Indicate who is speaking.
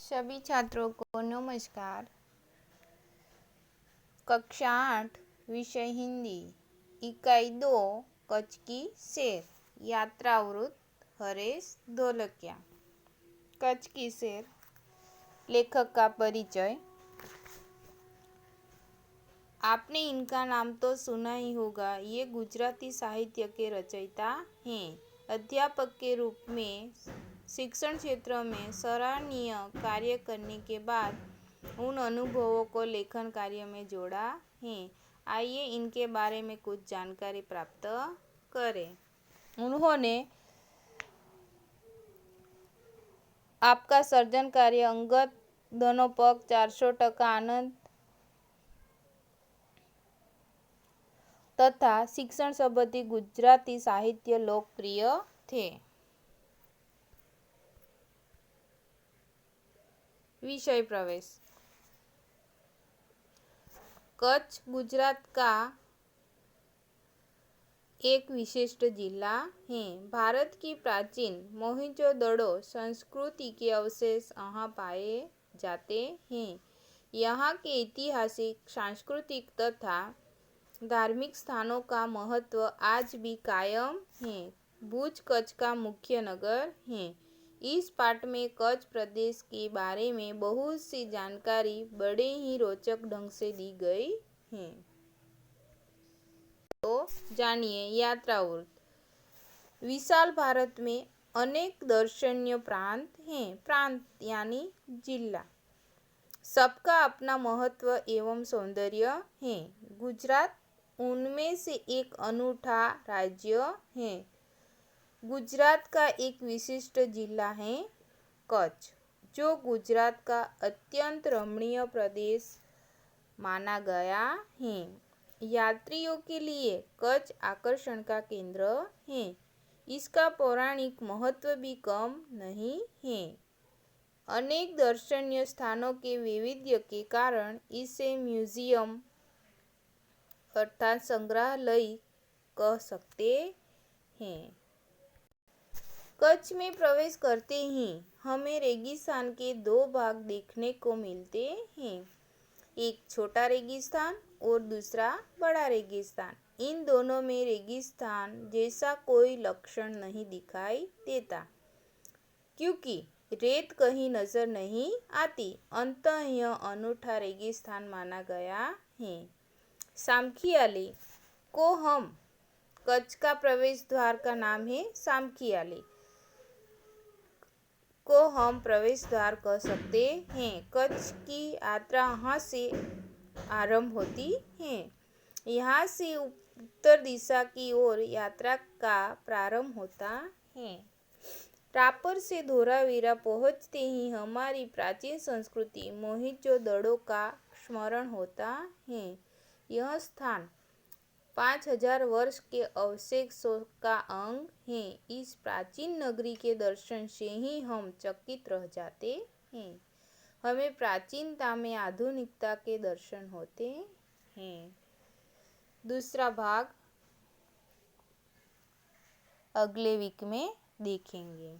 Speaker 1: सभी छात्रों को नमस्कार। कक्षा 8 विषय हिंदी, इकाई 2 कच्छ की सैर, यात्रावृत्त हरेश ढोलकिया। कच्छ की सैर, लेखक का परिचय। आपने इनका नाम तो सुना ही होगा। ये गुजराती साहित्य के रचयिता हैं। अध्यापक के रूप में शिक्षण क्षेत्र में सराहनीय कार्य करने के बाद उन अनुभवों को लेखन कार्य में जोड़ा है। आइए इनके बारे में कुछ जानकारी प्राप्त करें। उन्होंने आपका सर्जन कार्य अंगत दोनों पक्ष 400% आनंद तथा शिक्षण संबंधी गुजराती साहित्य लोकप्रिय थे। विषय प्रवेश। कच्छ गुजरात का एक विशिष्ट जिला है। भारत की प्राचीन मोहनजोदड़ो संस्कृति के अवशेष यहाँ पाए जाते हैं। यहाँ के ऐतिहासिक, सांस्कृतिक तथा धार्मिक स्थानों का महत्व आज भी कायम है। भुज कच्छ का मुख्य नगर है। इस पाठ में कच्छ प्रदेश के बारे में बहुत सी जानकारी बड़े ही रोचक ढंग से दी गई है। तो जानिए यात्रावृत्त। विशाल भारत में अनेक दर्शनीय प्रांत हैं। प्रांत यानी जिला, सबका अपना महत्व एवं सौंदर्य है। गुजरात उनमें से एक अनूठा राज्य है। गुजरात का एक विशिष्ट जिला है कच्छ, जो गुजरात का अत्यंत रमणीय प्रदेश माना गया है। यात्रियों के लिए कच्छ आकर्षण का केंद्र है। इसका पौराणिक महत्व भी कम नहीं है। अनेक दर्शनीय स्थानों के वैविध्य के कारण इसे म्यूजियम अर्थात संग्रहालय कह सकते हैं। कच्छ में प्रवेश करते ही हमें रेगिस्तान के दो भाग देखने को मिलते हैं, एक छोटा रेगिस्तान और दूसरा बड़ा रेगिस्तान। इन दोनों में रेगिस्तान जैसा कोई लक्षण नहीं दिखाई देता, क्योंकि रेत कहीं नजर नहीं आती। अंततः यह अनूठा रेगिस्तान माना गया है। सामखियाली को हम कच्छ का प्रवेश द्वार का नाम है। सामखियाली को हम प्रवेश द्वार कह सकते हैं। कच्छ की यात्रा यहाँ से आरंभ होती है। यहाँ से उत्तर दिशा की ओर यात्रा का प्रारंभ होता है। रापर से धोलावीरा पहुँचते ही हमारी प्राचीन संस्कृति मोहनजोदड़ो का स्मरण होता है। यह स्थान 5000 वर्ष के अवशेषों का अंग है। इस प्राचीन नगरी के दर्शन से ही हम चकित रह जाते हैं। हमें प्राचीनता में आधुनिकता के दर्शन होते हैं। दूसरा भाग अगले वीक में देखेंगे।